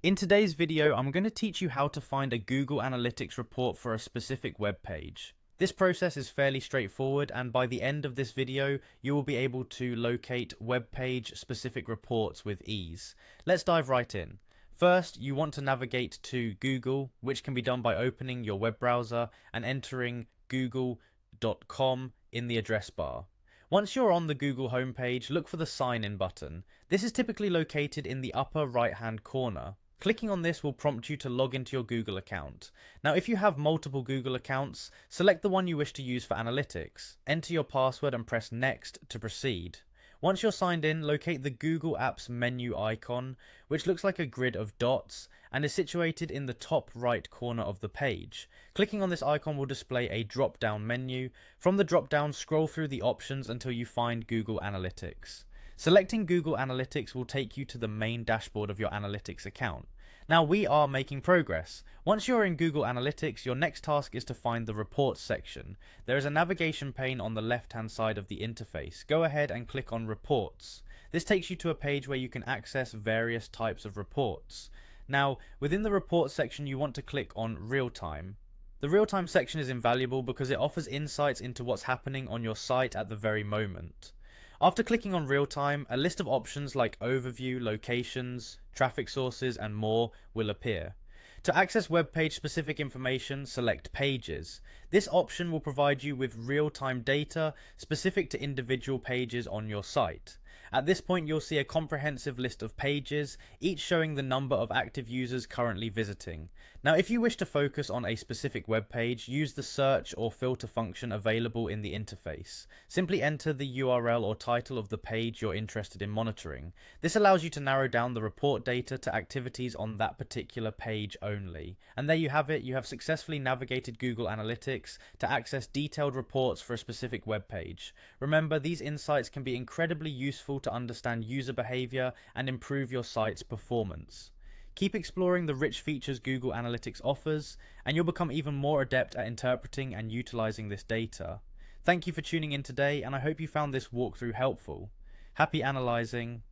In today's video, I'm going to teach you how to find a Google Analytics report for a specific web page. This process is fairly straightforward, and by the end of this video, you will be able to locate web page specific reports with ease. Let's dive right in. First, you want to navigate to Google, which can be done by opening your web browser and entering google.com in the address bar. Once you're on the Google homepage, look for the sign in button. This is typically located in the upper right hand corner. Clicking on this will prompt you to log into your Google account. Now, if you have multiple Google accounts, select the one you wish to use for analytics. Enter your password and press Next to proceed. Once you're signed in, locate the Google Apps menu icon, which looks like a grid of dots and is situated in the top right corner of the page. Clicking on this icon will display a drop-down menu. From the drop-down, scroll through the options until you find Google Analytics. Selecting Google Analytics will take you to the main dashboard of your analytics account. Now we are making progress. Once you're in Google Analytics, your next task is to find the Reports section. There is a navigation pane on the left-hand side of the interface. Go ahead and click on Reports. This takes you to a page where you can access various types of reports. Now, within the Reports section, you want to click on Real Time. The Real Time section is invaluable because it offers insights into what's happening on your site at the very moment. After clicking on Real Time, a list of options like Overview, Locations, Traffic Sources, and more will appear. To access web page specific information, select Pages. This option will provide you with real-time data specific to individual pages on your site. At this point, you'll see a comprehensive list of pages, each showing the number of active users currently visiting. Now, if you wish to focus on a specific web page, use the search or filter function available in the interface. Simply enter the URL or title of the page you're interested in monitoring. This allows you to narrow down the report data to activities on that particular page only. And there you have it, you have successfully navigated Google Analytics to access detailed reports for a specific web page. Remember, these insights can be incredibly useful to understand user behavior and improve your site's performance. Keep exploring the rich features Google Analytics offers, and you'll become even more adept at interpreting and utilizing this data. Thank you for tuning in today, and I hope you found this walkthrough helpful. Happy analyzing.